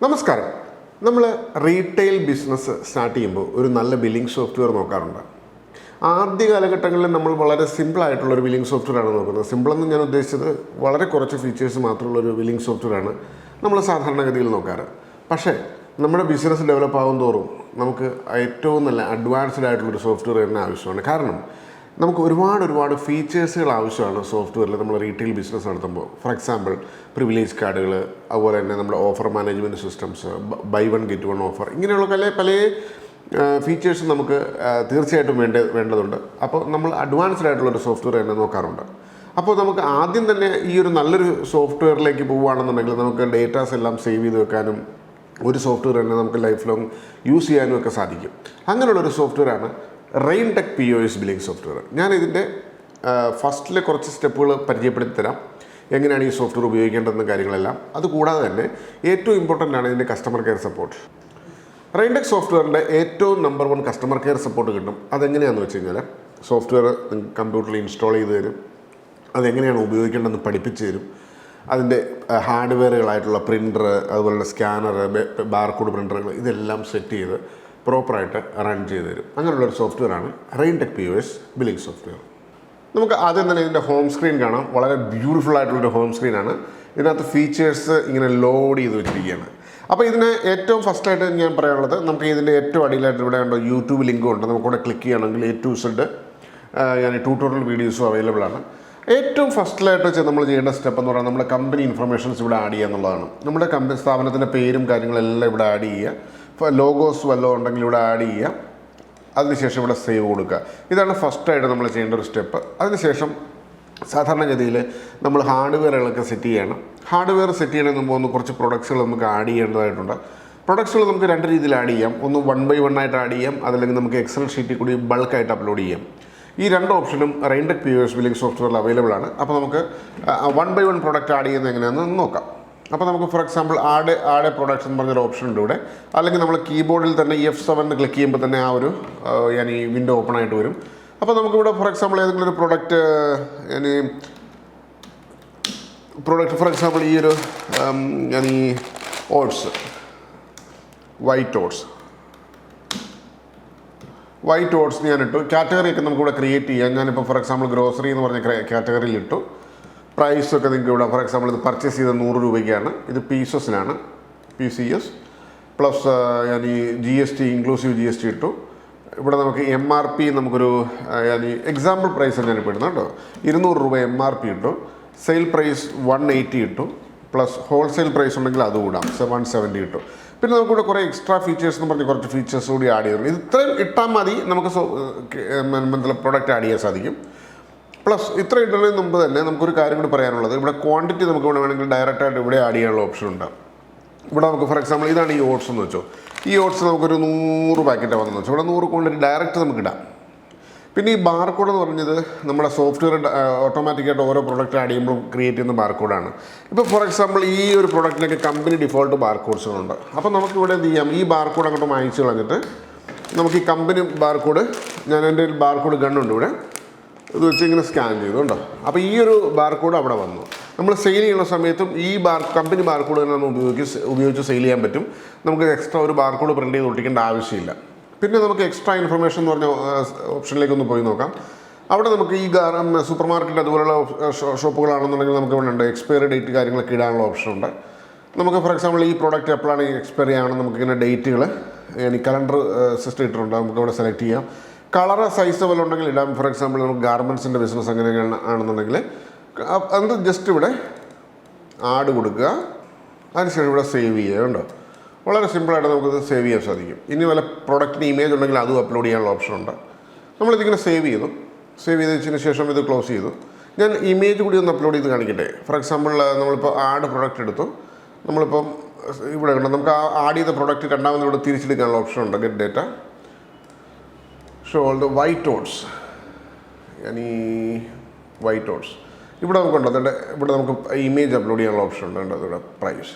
നമസ്കാരം. നമ്മൾ retail business start ചെയ്യുമ്പോൾ ഒരു നല്ല ബില്ലിംഗ് സോഫ്റ്റ്വെയർ നോക്കാറുണ്ട്. ആദ്യ കാലഘട്ടങ്ങളിൽ നമ്മൾ വളരെ സിമ്പിളായിട്ടുള്ളൊരു ബില്ലിംഗ് സോഫ്റ്റ്വെയറാണ് നോക്കുന്നത്. സിമ്പിളെന്ന് ഞാൻ ഉദ്ദേശിച്ചത് വളരെ കുറച്ച് ഫീച്ചേഴ്സ് മാത്രമുള്ളൊരു ബില്ലിംഗ് സോഫ്റ്റ്വെയറാണ് നമ്മൾ സാധാരണഗതിയിൽ നോക്കാറ്. പക്ഷേ നമ്മുടെ ബിസിനസ് ഡെവലപ്പ് ആകും തോറും നമുക്ക് ഏറ്റവും നല്ല അഡ്വാൻസ്ഡ് ആയിട്ടുള്ളൊരു സോഫ്റ്റ്വെയർ തന്നെ ആവശ്യമാണ്. കാരണം നമുക്ക് ഒരുപാട് ഫീച്ചേഴ്സുകൾ ആവശ്യമാണ് സോഫ്റ്റ്വെയറിൽ നമ്മൾ റീറ്റെയിൽ ബിസിനസ് നടത്തുമ്പോൾ. ഫോർ എക്സാമ്പിൾ പ്രിവിലേജ് കാർഡുകൾ, അതുപോലെ തന്നെ നമ്മുടെ offer management systems, buy one get one offer, ഇങ്ങനെയുള്ള പല ഫീച്ചേഴ്സും നമുക്ക് തീർച്ചയായിട്ടും വേണ്ടതുണ്ട്. അപ്പോൾ നമ്മൾ അഡ്വാൻസ്ഡ് ആയിട്ടുള്ളൊരു സോഫ്റ്റ്വെയർ തന്നെ നോക്കാറുണ്ട്. അപ്പോൾ നമുക്ക് ആദ്യം തന്നെ ഈ ഒരു നല്ലൊരു സോഫ്റ്റ്വെയറിലേക്ക് പോവുകയാണെന്നുണ്ടെങ്കിൽ നമുക്ക് ഡേറ്റാസ് എല്ലാം സേവ് ചെയ്ത് വെക്കാനും ഒരു സോഫ്റ്റ്വെയർ തന്നെ നമുക്ക് ലൈഫ് ലോങ് യൂസ് ചെയ്യാനും ഒക്കെ സാധിക്കും. അങ്ങനെയുള്ളൊരു സോഫ്റ്റ്വെയറാണ് RAINTECH POS ബില്ലിംഗ് സോഫ്റ്റ്വെയർ. ഞാൻ ഇതിൻ്റെ ഫസ്റ്റിലെ കുറച്ച് സ്റ്റെപ്പുകൾ പരിചയപ്പെടുത്തി തരാം, എങ്ങനെയാണ് ഈ സോഫ്റ്റ്വെയർ ഉപയോഗിക്കേണ്ടതെന്ന കാര്യങ്ങളെല്ലാം. അതുകൂടാതെ തന്നെ ഏറ്റവും ഇമ്പോർട്ടൻ്റ് ആണ് ഇതിൻ്റെ കസ്റ്റമർ കെയർ സപ്പോർട്ട്. RAINTECH സോഫ്റ്റ്വെയറിൻ്റെ ഏറ്റവും നമ്പർ 1 കസ്റ്റമർ കെയർ സപ്പോർട്ട് കിട്ടും. അതെങ്ങനെയാണെന്ന് വെച്ച് കഴിഞ്ഞാൽ സോഫ്റ്റ്വെയർ കമ്പ്യൂട്ടറിൽ ഇൻസ്റ്റാൾ ചെയ്ത് തരും, അതെങ്ങനെയാണ് ഉപയോഗിക്കേണ്ടതെന്ന് പഠിപ്പിച്ച് തരും. അതിൻ്റെ ഹാർഡ്വെയറുകളായിട്ടുള്ള പ്രിൻ്റർ, അതുപോലെ സ്കാനർ, ബാർകോഡ് പ്രിൻ്ററുകൾ, ഇതെല്ലാം സെറ്റ് ചെയ്ത് പ്രോപ്പറായിട്ട് റൺ ചെയ്ത് തരും. അങ്ങനെയുള്ളൊരു സോഫ്റ്റ്വെയറാണ് RAINTECH POS ബില്ലിംഗ് സോഫ്റ്റ്വെയർ. നമുക്ക് ആദ്യം തന്നെ ഇതിൻ്റെ ഹോം സ്ക്രീൻ കാണാം. വളരെ ബ്യൂട്ടിഫുൾ ആയിട്ടുള്ളൊരു ഹോം സ്ക്രീനാണ്. ഇതിനകത്ത് ഫീച്ചേഴ്സ് ഇങ്ങനെ ലോഡ് ചെയ്ത് വെച്ചിരിക്കുകയാണ്. അപ്പോൾ ഇതിന് ഏറ്റവും ഫസ്റ്റായിട്ട് ഞാൻ പറയാനുള്ളത്, നമുക്ക് ഇതിൻ്റെ ഏറ്റവും അടിയിലായിട്ട് ഇവിടെ ഉണ്ടോ യൂട്യൂബ് ലിങ്കും ഉണ്ട്. നമുക്കിവിടെ ക്ലിക്ക് ചെയ്യുകയാണെങ്കിൽ A to Z ഞാൻ ട്യൂട്ടോറിയൽ വീഡിയോസും അവൈലബിൾ ആണ്. ഏറ്റവും ഫസ്റ്റിലായിട്ട് നമ്മൾ ചെയ്യേണ്ട സ്റ്റെപ്പ് എന്ന് പറയുന്നത് നമ്മുടെ കമ്പനി ഇൻഫർമേഷൻസ് ഇവിടെ ആഡ് ചെയ്യുക എന്നുള്ളതാണ്. നമ്മുടെ കമ്പനി സ്ഥാപനത്തിൻ്റെ പേരും കാര്യങ്ങളെല്ലാം ഇവിടെ ആഡ് ചെയ്യുക. ലോഗോസ് വല്ലതും ഉണ്ടെങ്കിൽ ഇവിടെ ആഡ് ചെയ്യുക. അതിനുശേഷം ഇവിടെ സേവ് കൊടുക്കുക. ഇതാണ് ഫസ്റ്റായിട്ട് നമ്മൾ ചെയ്യേണ്ട ഒരു സ്റ്റെപ്പ്. അതിനുശേഷം സാധാരണഗതിയിൽ നമ്മൾ ഹാർഡ്വെയറുകളൊക്കെ സെറ്റ് ചെയ്യണം. ഹാർഡ്വെയർ സെറ്റ് ചെയ്യണമെന്ന് മുമ്പ് കുറച്ച് പ്രൊഡക്ട്സുകൾ നമുക്ക് ആഡ് ചെയ്യേണ്ടതായിട്ടുണ്ട്. പ്രൊഡക്ട്സുകൾ നമുക്ക് 2 രീതിയിൽ ആഡ് ചെയ്യാം. ഒന്ന് 1 by 1 ആയിട്ട് ആഡ് ചെയ്യാം, അതല്ലെങ്കിൽ നമുക്ക് എക്സൽ ഷീറ്റിൽ കൂടി ബൾക്കായിട്ട് അപ്ലോഡ് ചെയ്യാം. ഈ 2 ഓപ്ഷനും RAINTECH POS ബില്ലിംഗ് സോഫ്റ്റ്വെയറിൽ അവൈലബിൾ ആണ്. അപ്പോൾ നമുക്ക് 1 by 1 പ്രൊഡക്റ്റ് ആഡ് ചെയ്യുന്നത് എങ്ങനെയാണെന്ന് നോക്കാം. അപ്പോൾ നമുക്ക് ഫോർ എക്സാമ്പിൾ ആഡ് പ്രൊഡക്ട്സ് എന്ന് പറഞ്ഞൊരു ഓപ്ഷൻ ഉണ്ട് ഇവിടെ. അല്ലെങ്കിൽ നമ്മൾ കീബോർഡിൽ തന്നെ F7 ക്ലിക്ക് ചെയ്യുമ്പോൾ തന്നെ ആ ഒരു ഈ വിൻഡോ ഓപ്പൺ ആയിട്ട് വരും. അപ്പോൾ നമുക്കിവിടെ ഫോർ എക്സാമ്പിൾ ഏതെങ്കിലും ഒരു പ്രൊഡക്റ്റ് ഫോർ എക്സാമ്പിൾ ഈ ഒരു ഓട്സ്, വൈറ്റ് ഓട്സ് ഞാനിട്ടു. കാറ്റഗറിയൊക്കെ നമുക്കിവിടെ ക്രിയേറ്റ് ചെയ്യാം. ഞാനിപ്പോൾ ഫോർ എക്സാമ്പിൾ ഗ്രോസറി എന്ന് പറഞ്ഞ കാറ്റഗറിയിൽ ഇട്ടു. പ്രൈസൊക്കെ നിങ്ങൾക്ക് ഇവിടെ ഫോർ എക്സാമ്പിൾ ഇത് പർച്ചേസ് ചെയ്ത് 100 രൂപയ്ക്കാണ്. ഇത് പീസസിലാണ്, PCS plus GST inclusive GST ഇട്ടു. ഇവിടെ നമുക്ക് MRP നമുക്കൊരു എക്സാമ്പിൾ പ്രൈസ് ഞാനിപ്പോൾ ഇടുന്നു കേട്ടോ. 200 രൂപ MRP ഇട്ടു. സെയിൽ പ്രൈസ് 180 ഇട്ടു. പ്ലസ് ഹോൾസെയിൽ പ്രൈസ് ഉണ്ടെങ്കിൽ അത് കൂടാം, 170 ഇട്ടു. പിന്നെ നമുക്കിവിടെ കുറേ എക്സ്ട്രാ ഫീച്ചേഴ്സ് എന്ന് പറഞ്ഞ് കുറച്ച് ഫീച്ചേഴ്സ് കൂടി ആഡ് ചെയ്തിട്ടുണ്ട്. ഇത് ഇത്രയും ഇട്ടാൽ മതി നമുക്ക് പ്രൊഡക്റ്റ് ആഡ് ചെയ്യാൻ സാധിക്കും. പ്ലസ് ഇത്ര ഇടുന്നതിന് മുമ്പ് തന്നെ നമുക്കൊരു കാര്യം കൂടി പറയാനുള്ളത്, ഇവിടെ ക്വാണ്ടിറ്റി നമുക്ക് ഇവിടെ വേണമെങ്കിൽ ഡയറക്റ്റായിട്ട് ഇവിടെ ആഡ് ചെയ്യാനുള്ള ഓപ്ഷൻ ഉണ്ട്. ഇവിടെ നമുക്ക് ഫോർ എക്സാമ്പിൾ ഇതാണ് ഈ ഓട്സ് എന്ന് വെച്ചോ. ഈ ഓട്സ് നമുക്കൊരു 100 പാക്കറ്റ് വന്നെന്ന് വെച്ചോ. ഇവിടെ 100 ക്വാണ്ടിറ്റി ഡയറക്റ്റ് നമുക്ക് ഇടാം. പിന്നെ ഈ ബാർകോഡ് എന്ന് പറഞ്ഞത് നമ്മുടെ സോഫ്റ്റ്വെയർ ഓട്ടോമാറ്റിക്കായിട്ട് ഓരോ പ്രൊഡക്റ്റ് ആഡ് ചെയ്യുമ്പോൾ ക്രിയേറ്റ് ചെയ്യുന്ന ബാർകോഡാണ്. ഇപ്പോൾ ഫോർ എക്സാമ്പിൾ ഈ ഒരു പ്രൊഡക്റ്റിനൊക്കെ കമ്പനി ഡിഫോൾട്ട് ബാർകോഡ്സുകളുണ്ട്. അപ്പോൾ നമുക്കിവിടെ എന്ത് ചെയ്യാം, ഈ ബാർകോഡ് അങ്ങോട്ട് വാങ്ങിച്ച് കളഞ്ഞിട്ട് നമുക്ക് ഈ കമ്പനി ബാർകോഡ്, ഞാൻ എൻ്റെ ഒരു ബാർകോഡ് ഗണ്ണുണ്ട് ഇവിടെ, ഇത് വെച്ച് ഇങ്ങനെ സ്കാൻ ചെയ്തുണ്ടോ. അപ്പോൾ ഈ ഒരു ബാർകോഡ് അവിടെ വന്നു. നമ്മൾ സെയിൽ ചെയ്യുന്ന സമയത്തും ഈ കമ്പനി ബാർകോഡ് തന്നെ നമ്മൾ ഉപയോഗിച്ച് സെയിൽ ചെയ്യാൻ പറ്റും. നമുക്ക് എക്സ്ട്രാ ഒരു ബാർകോഡ് പ്രിൻ്റ് ചെയ്ത് ഒട്ടിക്കേണ്ട ആവശ്യമില്ല. പിന്നെ നമുക്ക് എക്സ്ട്രാ ഇൻഫർമേഷൻ എന്ന് പറഞ്ഞ ഓപ്ഷനിലേക്ക് ഒന്ന് പോയി നോക്കാം. അവിടെ നമുക്ക് ഈ സൂപ്പർ മാർക്കറ്റ് അതുപോലുള്ള ഷോപ്പുകളാണെന്നുണ്ടെങ്കിൽ നമുക്ക് ഇവിടെ ഉണ്ട് എക്സ്പയറി ഡേറ്റ് കാര്യങ്ങളൊക്കെ ഇടാനുള്ള ഓപ്ഷനുണ്ട്. നമുക്ക് ഫോർ എക്സാമ്പിൾ ഈ പ്രോഡക്റ്റ് എപ്പോഴാണ് എക്സ്പയറി ആവണം നമുക്കിങ്ങനെ ഡേറ്റുകൾ കലണ്ടർ സിസ്റ്റം ഇട്ടിട്ടുണ്ട്. നമുക്ക് ഇവിടെ സെലക്ട് ചെയ്യാം. കളറ് സൈസ് വല്ല ഉണ്ടെങ്കിൽ ഇടാം. ഫോർ എക്സാമ്പിൾ നമുക്ക് ഗാർമെൻറ്റ്സിൻ്റെ ബിസിനസ് അങ്ങനെയാണ് ആണെന്നുണ്ടെങ്കിൽ അത് ജസ്റ്റ് ഇവിടെ ആഡ് കൊടുക്കുക. അതിനുശേഷം ഇവിടെ സേവ് ചെയ്യുക. ഉണ്ടോ, വളരെ സിമ്പിളായിട്ട് നമുക്കിത് സേവ് ചെയ്യാൻ സാധിക്കും. ഇനി വല്ല പ്രൊഡക്റ്റിന് ഇമേജ് ഉണ്ടെങ്കിൽ അതും അപ്ലോഡ് ചെയ്യാനുള്ള ഓപ്ഷൻ ഉണ്ട്. നമ്മളിതിങ്ങനെ സേവ് ചെയ്തതിന് ശേഷം ഇത് ക്ലോസ് ചെയ്തു. ഞാൻ ഇമേജ് കൂടി ഒന്ന് അപ്ലോഡ് ചെയ്ത് കാണിക്കട്ടെ. ഫോർ എക്സാമ്പിൾ നമ്മളിപ്പോൾ ആഡ് പ്രൊഡക്റ്റ് എടുത്തു. നമ്മളിപ്പം ഇവിടെ ഉണ്ട്, നമുക്ക് ആഡ് ചെയ്ത പ്രൊഡക്റ്റ് രണ്ടാമത് ഇവിടെ തിരിച്ചെടുക്കാനുള്ള ഓപ്ഷൻ ഉണ്ട്. Get data, show all the white oats, white oats ഇവിടെ നമുക്കുണ്ട്. അതുകൊണ്ട് ഇവിടെ നമുക്ക് ഇമേജ് അപ്ലോഡ് ചെയ്യാനുള്ള ഓപ്ഷൻ ഉണ്ട്. ഇവിടെ പ്രൈസ്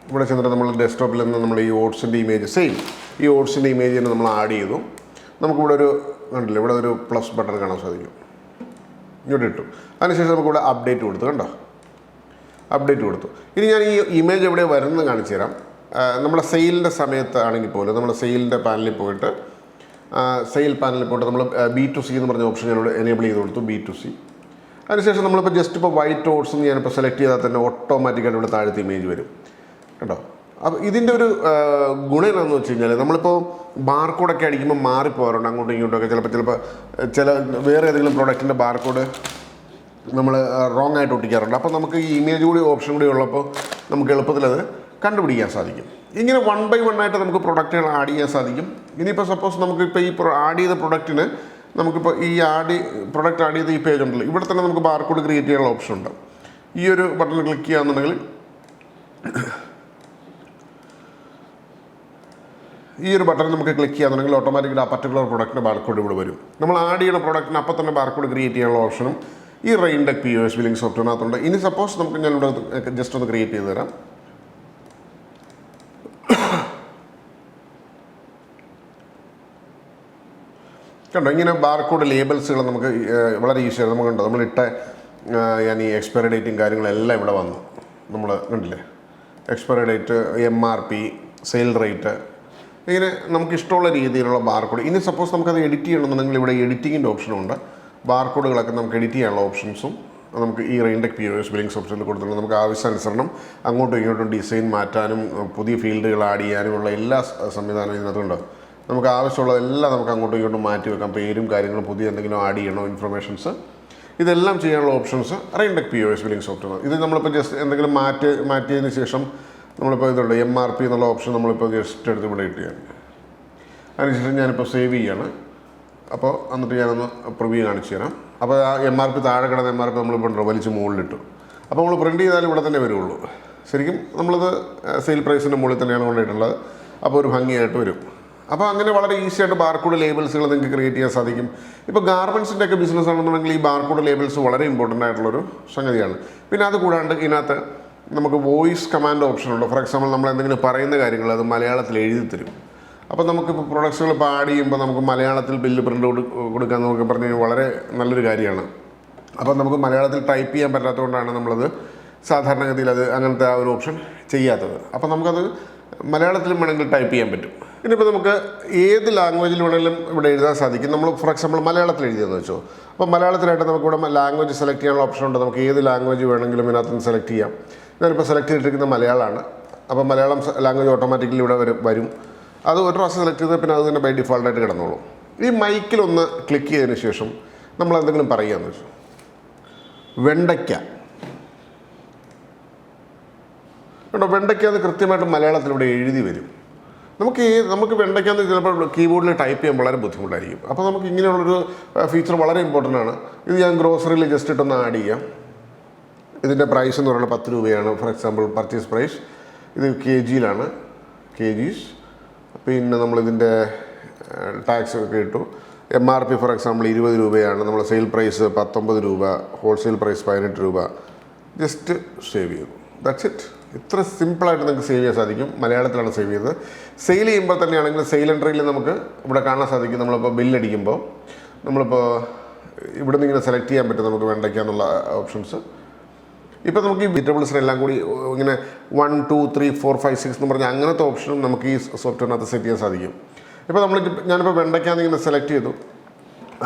ഇവിടെ ചെന്നിട്ട് നമ്മൾ ഡെസ്ക്ടോപ്പിൽ നിന്ന് നമ്മൾ ഈ ഓട്സിൻ്റെ ഇമേജ് ഈ ഓട്സിൻ്റെ ഇമേജ് തന്നെ നമ്മൾ ആഡ് ചെയ്തു. നമുക്കിവിടെ ഒരു കണ്ടില്ല, ഇവിടെ ഒരു പ്ലസ് ബട്ടൺ കാണാൻ സാധിക്കും. ഇങ്ങോട്ട് ഇട്ടു. അതിനുശേഷം നമുക്കിവിടെ അപ്ഡേറ്റ് കൊടുത്തു. കണ്ടോ, അപ്ഡേറ്റ് കൊടുത്തു. ഇനി ഞാൻ ഈ ഇമേജ് എവിടെ വരുന്നത് കാണിച്ചു തരാം. നമ്മുടെ സെയിലിൻ്റെ സമയത്താണെങ്കിൽ പോലും നമ്മുടെ സെയിലിൻ്റെ പാനലിൽ പോയിട്ട് സെയിൽ പാനലിൽ പോയിട്ട് നമ്മൾ B2C എന്ന് പറഞ്ഞ ഓപ്ഷൻ ഞാനിവിടെ എനേബിൾ ചെയ്ത് കൊടുത്തു. B2C. അതിനുശേഷം നമ്മളിപ്പോൾ ജസ്റ്റ് ഇപ്പോൾ വൈറ്റ് ഓട്സ് ഞാനിപ്പോൾ സെലക്ട് ചെയ്താൽ തന്നെ ഓട്ടോമാറ്റിക്കായിട്ട് ഇവിടെ താഴത്തെ ഇമേജ് വരും കേട്ടോ. അപ്പോൾ ഇതിൻ്റെ ഒരു ഗുണം എന്താണെന്ന് വെച്ച് കഴിഞ്ഞാൽ നമ്മളിപ്പോൾ ബാർകോഡൊക്കെ അടിക്കുമ്പോൾ മാറിപ്പോകാറുണ്ട് അങ്ങോട്ടും ഇങ്ങോട്ടൊക്കെ. ചിലപ്പോൾ ചില വേറെ ഏതെങ്കിലും പ്രോഡക്റ്റിൻ്റെ ബാർകോഡ് നമ്മൾ റോങ് ആയിട്ട് ഒട്ടിക്കാറുണ്ട്. അപ്പോൾ നമുക്ക് ഈ ഇമേജ് കൂടി ഓപ്ഷൻ കൂടി ഉള്ളപ്പോൾ നമുക്ക് എളുപ്പത്തിൽ അത് കണ്ടുപിടിക്കാൻ സാധിക്കും. ഇങ്ങനെ 1 by 1 ആയിട്ട് നമുക്ക് പ്രൊഡക്റ്റുകൾ ആഡ് ചെയ്യാൻ സാധിക്കും. ഇനിയിപ്പോൾ സപ്പോസ് നമുക്കിപ്പോൾ ഈ ആഡ് ചെയ്ത പ്രൊഡക്റ്റിന് നമുക്കിപ്പോൾ ഈ പ്രൊഡക്റ്റ് ആഡ് ചെയ്ത ഈ പേജ് ഉണ്ടല്ലോ, ഇവിടെ തന്നെ നമുക്ക് ബാർകോഡ് ക്രിയേറ്റ് ചെയ്യാനുള്ള ഓപ്ഷൻ ഉണ്ട്. ഈ ഒരു ബട്ടൺ ക്ലിക്ക് ചെയ്യാന്നുണ്ടെങ്കിൽ ഈ ഒരു ബട്ടൺ നമുക്ക് ക്ലിക്ക് ചെയ്യാന്നുണ്ടെങ്കിൽ ഓട്ടോമാറ്റിക്കലി ആ പർട്ടിക്കുലർ പ്രൊഡക്റ്റിൻ്റെ ബാർകോഡ് ഇവിടെ വരും. നമ്മൾ ആഡ് ചെയ്യുന്ന പ്രൊഡക്റ്റിന് അപ്പം തന്നെ ബാർകോഡ് ക്രിയേറ്റ് ചെയ്യാനുള്ള ഓപ്ഷനും ഈ RAINTECH POS ബില്ലിംഗ് സോഫ്റ്റ്വെയറിനകത്തുണ്ട്. ഇനി സപ്പോസ് നമുക്ക് ഞാനിവിടെ ജസ്റ്റ് ഒന്ന് ക്രിയേറ്റ് ചെയ്ത് തരാം. കണ്ടോ, ഇങ്ങനെ ബാർകോഡ് ലേബിൾസുകൾ നമുക്ക് വളരെ ഈസിയാണ്. നമുക്കുണ്ടോ നമ്മളിട്ട ഈ എക്സ്പയറി ഡേറ്റും കാര്യങ്ങളെല്ലാം ഇവിടെ വന്നു. നമ്മൾ കണ്ടില്ലേ, expiry date, MRP, sale rate, ഇങ്ങനെ നമുക്ക് ഇഷ്ടമുള്ള രീതിയിലുള്ള ബാർകോഡ്. ഇനി സപ്പോസ് നമുക്കത് എഡിറ്റ് ചെയ്യണമെന്നുണ്ടെങ്കിൽ ഇവിടെ എഡിറ്റിങ്ങിൻ്റെ ഓപ്ഷനുണ്ട്. ബാർകോഡുകളൊക്കെ നമുക്ക് എഡിറ്റ് ചെയ്യാനുള്ള ഓപ്ഷൻസും നമുക്ക് ഈ RAINTECH POS ബില്ലിംഗ് സോഫ്റ്റ്വെയറിൽ കൊടുത്തിട്ടുണ്ട്. നമുക്ക് ആവശ്യാനുസരണം അങ്ങോട്ടും ഇങ്ങോട്ടും ഡിസൈൻ മാറ്റാനും പുതിയ ഫീൽഡുകൾ ആഡ് ചെയ്യാനുമുള്ള എല്ലാ സംവിധാനവും ഇതിനകത്തുണ്ട്. നമുക്ക് ആവശ്യമുള്ളതെല്ലാം നമുക്ക് അങ്ങോട്ടും ഇങ്ങോട്ടും മാറ്റി വെക്കാം. പേരും കാര്യങ്ങളും പുതിയ എന്തെങ്കിലും ആഡ് ചെയ്യണോ ഇൻഫർമേഷൻസ്, ഇതെല്ലാം ചെയ്യാനുള്ള options RAINTECH POS billing software. ഇത് നമ്മളിപ്പോൾ ജസ്റ്റ് എന്തെങ്കിലും മാറ്റിയതിന് ശേഷം നമ്മളിപ്പോൾ ഇതുണ്ട് MRP എന്നുള്ള ഓപ്ഷൻ നമ്മളിപ്പോൾ ജസ്റ്റ് എടുത്ത് ഇവിടെ ഇട്ട് ചെയ്യാൻ. അതിനുശേഷം ഞാനിപ്പോൾ സേവ് ചെയ്യാണ്. അപ്പോൾ എന്നിട്ട് ഞാനൊന്ന് പ്രിവ്യൂ കാണിച്ചു തരാം. അപ്പോൾ ആ MRP താഴെ കിടന്ന MRP നമ്മളിപ്പോൾ വലിച്ച് മുകളിലിട്ടു. അപ്പോൾ നമ്മൾ പ്രിൻറ്റ് ചെയ്താലും ഇവിടെ തന്നെ വരുള്ളൂ. ശരിക്കും നമ്മളത് സെയിൽ പ്രൈസിൻ്റെ മുകളിൽ തന്നെയാണ് കൊണ്ടിട്ടുള്ളത്. അപ്പോൾ ഒരു ഭംഗിയായിട്ട് വരും. അപ്പോൾ അങ്ങനെ വളരെ ഈസി ആയിട്ട് ബാർകോഡ് ലേബിൾസുകൾ നിങ്ങൾക്ക് ക്രിയേറ്റ് ചെയ്യാൻ സാധിക്കും. ഇപ്പോൾ ഗാർമെൻറ്റ്സിൻ്റെ ഒക്കെ ബിസിനസ് ആണെന്നുണ്ടെങ്കിൽ ഈ ബാർകോഡ് ലേബിൾസ് വളരെ ഇമ്പോർട്ടൻ്റ് ആയിട്ടുള്ളൊരു സംഗതിയാണ്. പിന്നെ അത് കൂടാണ്ട് ഇതിനകത്ത് നമുക്ക് വോയിസ് കമാൻഡ് ഓപ്ഷനുണ്ട്. ഫോർ എക്സാമ്പിൾ നമ്മൾ എന്തെങ്കിലും പറയുന്ന കാര്യങ്ങൾ അത് മലയാളത്തിൽ എഴുതി തരും. അപ്പോൾ നമുക്കിപ്പോൾ പ്രൊഡക്ട്സുകൾ ഇപ്പോൾ ആഡ് ചെയ്യുമ്പോൾ നമുക്ക് മലയാളത്തിൽ ബില്ല് പ്രിൻ്റ് കൊടുക്കാൻ നമുക്ക് പറഞ്ഞു കഴിഞ്ഞാൽ വളരെ നല്ലൊരു കാര്യമാണ്. അപ്പോൾ നമുക്ക് മലയാളത്തിൽ ടൈപ്പ് ചെയ്യാൻ പറ്റാത്തതുകൊണ്ടാണ് നമ്മളത് സാധാരണഗതിയിൽ അങ്ങനത്തെ ആ ഒരു ഓപ്ഷൻ ചെയ്യാത്തത്. അപ്പോൾ നമുക്കത് മലയാളത്തിലും വേണമെങ്കിൽ ടൈപ്പ് ചെയ്യാൻ പറ്റും. ഇനിയിപ്പോൾ നമുക്ക് ഏത് ലാംഗ്വേജിൽ വേണമെങ്കിലും ഇവിടെ എഴുതാൻ സാധിക്കും. നമ്മൾ ഫോർ എക്സാമ്പിൾ മലയാളത്തിൽ എഴുതിയെന്ന് വെച്ചോ, അപ്പോൾ മലയാളത്തിലായിട്ട് നമുക്കിവിടെ ലാംഗ്വേജ് സെലക്ട് ചെയ്യാനുള്ള ഓപ്ഷൻ ഉണ്ട്. നമുക്ക് ഏത് ലാംഗ്വേജ് വേണമെങ്കിലും ഇതിനകത്ത് നിന്ന് സെലക്ട് ചെയ്യാം. ഞാനിപ്പോൾ സെലക്ട് ചെയ്തിരിക്കുന്ന മലയാളമാണ്. അപ്പോൾ മലയാളം ലാംഗ്വേജ് ഓട്ടോമാറ്റിക്കലി ഇവിടെ വരും. അത് ഒരു പ്രാവശ്യം സെലക്ട് ചെയ്താൽ പിന്നെ അത് തന്നെ ബൈ ഡിഫോൾട്ടായിട്ട് കിടന്നോളും. ഈ മൈക്കിലൊന്ന് ക്ലിക്ക് ചെയ്തതിന് ശേഷം നമ്മൾ എന്തെങ്കിലും പറയുകയെന്ന് വെച്ചു, വെണ്ടയ്ക്ക കേട്ടോ, വെണ്ടയ്ക്ക അത് കൃത്യമായിട്ട് മലയാളത്തിൽ ഇവിടെ എഴുതി വരും. നമുക്ക് വെണ്ടയ്ക്കാന്ന് ചിലപ്പോൾ കീബോർഡിൽ ടൈപ്പ് ചെയ്യാൻ വളരെ ബുദ്ധിമുട്ടായിരിക്കും. അപ്പോൾ നമുക്ക് ഇങ്ങനെയുള്ളൊരു ഫീച്ചർ വളരെ ഇമ്പോർട്ടൻ്റ് ആണ്. ഇത് ഞാൻ ഗ്രോസറിയിൽ ജസ്റ്റ് ഇട്ടൊന്ന് ആഡ് ചെയ്യാം. ഇതിൻ്റെ പ്രൈസ് എന്ന് പറയുന്നത് 10 രൂപയാണ്. ഫോർ എക്സാമ്പിൾ പർച്ചേസ് പ്രൈസ് ഇത് kgയിലാണ്, kgs. പിന്നെ നമ്മളിതിൻ്റെ ടാക്സ് ഒക്കെ ഇട്ടു. MRP ഫോർ എക്സാമ്പിൾ 20 രൂപയാണ്. നമ്മൾ സെയിൽ പ്രൈസ് 19 രൂപ, ഹോൾസെയിൽ പ്രൈസ് 18 രൂപ. ജസ്റ്റ് സേവ് ചെയ്തു. That's it. ഇത്ര സിമ്പിളായിട്ട് നിങ്ങൾക്ക് സേവ് ചെയ്യാൻ സാധിക്കും. മലയാളത്തിലാണ് സേവ് ചെയ്തത്. സെയിൽ ചെയ്യുമ്പോൾ തന്നെയാണെങ്കിൽ സെയിൽ എൻട്രിയിൽ നമുക്ക് ഇവിടെ കാണാൻ സാധിക്കും. നമ്മളിപ്പോൾ ബില്ലടിക്കുമ്പോൾ നമ്മളിപ്പോൾ ഇവിടെ നിന്ന് ഇങ്ങനെ സെലക്ട് ചെയ്യാൻ പറ്റും നമുക്ക് വെണ്ടയ്ക്കാന്നുള്ള ഓപ്ഷൻസ്. ഇപ്പോൾ നമുക്ക് ഈ വെജിറ്റബിൾസിനെല്ലാം കൂടി ഇങ്ങനെ 1 2 3 4 5 6 എന്ന് പറഞ്ഞാൽ അങ്ങനത്തെ ഓപ്ഷനും നമുക്ക് ഈ സോഫ്റ്റ്വെയറിനകത്ത് സെറ്റ് ചെയ്യാൻ സാധിക്കും. ഇപ്പോൾ ഞാനിപ്പോൾ വെണ്ടയ്ക്കാന്ന് ഇങ്ങനെ സെലക്ട് ചെയ്തു.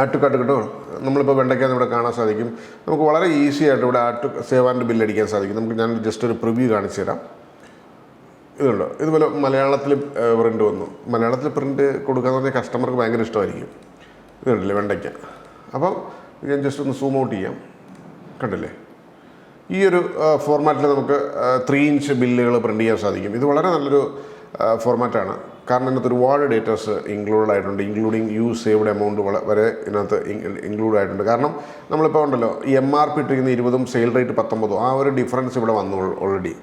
ആഡ് ടു കാർട്ട് കിട്ടും. നമ്മളിപ്പോൾ വെണ്ടയ്ക്കാന്ന് ഇവിടെ കാണാൻ സാധിക്കും. നമുക്ക് വളരെ ഈസി ആയിട്ട് ഇവിടെ add to save and bill അടിക്കാൻ സാധിക്കും. ഞാൻ ജസ്റ്റ് ഒരു പ്രിവ്യൂ കാണിച്ചു തരാം. ഇതുണ്ടോ, ഇതുപോലെ മലയാളത്തിൽ പ്രിൻ്റ് വന്നു. മലയാളത്തിൽ പ്രിൻ്റ് കൊടുക്കാന്ന് പറഞ്ഞാൽ കസ്റ്റമർക്ക് ഭയങ്കര ഇഷ്ടമായിരിക്കും. ഇതുണ്ടല്ലേ വെണ്ടയ്ക്ക. അപ്പം ഞാൻ ജസ്റ്റ് ഒന്ന് സൂം ഔട്ട് ചെയ്യാം. കണ്ടില്ലേ, ഈ ഒരു ഫോർമാറ്റിൽ നമുക്ക് 3 ഇഞ്ച് ബില്ലുകൾ പ്രിൻ്റ് ചെയ്യാൻ സാധിക്കും. ഇത് വളരെ നല്ലൊരു ഫോർമാറ്റാണ്. കാരണം ഇതിനകത്ത് ഒരുപാട് ഡേറ്റാസ് ഇൻക്ലൂഡ് ആയിട്ടുണ്ട്. ഇൻക്ലൂഡിങ് സേവ്ഡ് എമൗണ്ട് വരെ ഇതിനകത്ത് ഇൻക്ലൂഡ് ആയിട്ടുണ്ട്. കാരണം നമ്മളിപ്പോൾ ഉണ്ടല്ലോ ഈ MRP ഇട്ടിരിക്കുന്ന 20ഉം സെയിൽ റേറ്റ് 19ഉം ആ ഒരു ഡിഫറൻസ് ഇവിടെ വന്നു ഓൾറെഡി.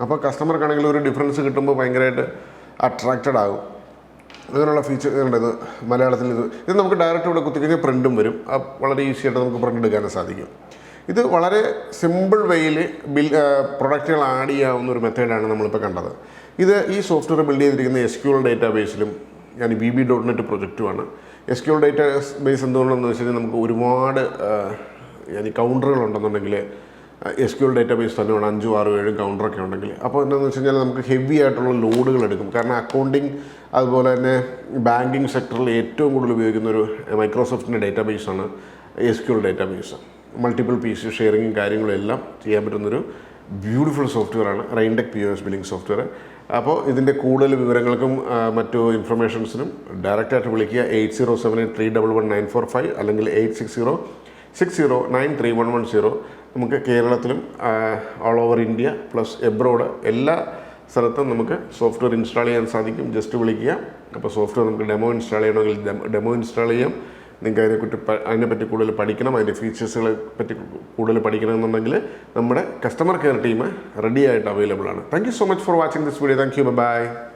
അപ്പോൾ കസ്റ്റമർക്കാണെങ്കിൽ ഒരു ഡിഫറൻസ് കിട്ടുമ്പോൾ ഭയങ്കരമായിട്ട് അട്രാക്റ്റഡ് ആകും. അങ്ങനെയുള്ള ഫീച്ചർ ഉണ്ട്. ഇത് മലയാളത്തിൽ ഇത് നമുക്ക് ഡയറക്റ്റ് ഇവിടെ കുത്തിക്കഴിഞ്ഞാൽ പ്രിൻറ്റും വരും. വളരെ ഈസി ആയിട്ട് നമുക്ക് പ്രിൻ്റ് എടുക്കാനും സാധിക്കും. ഇത് വളരെ സിമ്പിൾ വേയിൽ പ്രൊഡക്റ്റുകൾ ആഡ് ചെയ്യാവുന്ന ഒരു മെത്തേഡാണ് നമ്മളിപ്പോൾ കണ്ടത്. ഈ സോഫ്റ്റ്വെയർ ബിൽഡ് ചെയ്തിരിക്കുന്ന SQL ഡേറ്റാബേസിലും ഞാൻ VB.NET പ്രൊജക്റ്റുമാണ്. SQL ഡേറ്റാബേസ് എന്തുകൊണ്ടെന്ന് വെച്ച് കഴിഞ്ഞാൽ നമുക്ക് ഒരുപാട് കൗണ്ടറുകളുണ്ടെന്നുണ്ടെങ്കിൽ SQL ഡേറ്റാബേസ് തന്നെ വേണം 5, 6, 7 കൗണ്ടറൊക്കെ ഉണ്ടെങ്കിൽ. അപ്പോൾ എന്താണെന്ന് വെച്ച് കഴിഞ്ഞാൽ നമുക്ക് ഹെവി ആയിട്ടുള്ള ലോഡുകൾ എടുക്കും. കാരണം അക്കൗണ്ടിങ് അതുപോലെ തന്നെ ബാങ്കിങ് സെക്ടറിൽ ഏറ്റവും കൂടുതൽ ഉപയോഗിക്കുന്ന ഒരു മൈക്രോസോഫ്റ്റിൻ്റെ ഡേറ്റാബേസാണ് SQL ഡേറ്റാബേസ്. മൾട്ടിപ്പിൾ PC ഷെയറിങ്ങും കാര്യങ്ങളും എല്ലാം ചെയ്യാൻ പറ്റുന്നൊരു ബ്യൂട്ടിഫുൾ സോഫ്റ്റ്വെയറാണ് റൈൻടെക് POS ബില്ലിംഗ് സോഫ്റ്റ്വെയർ. അപ്പോൾ ഇതിൻ്റെ കൂടുതൽ വിവരങ്ങൾക്കും മറ്റു ഇൻഫർമേഷൻസിനും ഡയറക്റ്റായിട്ട് വിളിക്കുക 8078311945 അല്ലെങ്കിൽ 8606093110. നമുക്ക് കേരളത്തിലും all over India plus abroad എല്ലാ സ്ഥലത്തും നമുക്ക് സോഫ്റ്റ്വെയർ ഇൻസ്റ്റാൾ ചെയ്യാൻ സാധിക്കും. ജസ്റ്റ് വിളിക്കുക. അപ്പോൾ സോഫ്റ്റ്വെയർ നമുക്ക് ഡെമോ ഇൻസ്റ്റാൾ ചെയ്യണമെങ്കിൽ ഡെമോ ഇൻസ്റ്റാൾ ചെയ്യാം. നിങ്ങൾക്ക് അതിനെപ്പറ്റി കൂടുതൽ പഠിക്കണം, അതിൻ്റെ ഫീച്ചേഴ്സുകളെ പറ്റി കൂടുതൽ പഠിക്കണമെന്നുണ്ടെങ്കിൽ നമ്മുടെ കസ്റ്റമർ കെയർ ടീം റെഡി ആയിട്ട് അവൈലബിൾ ആണ്. Thank you so much for watching this video. Thank you. By.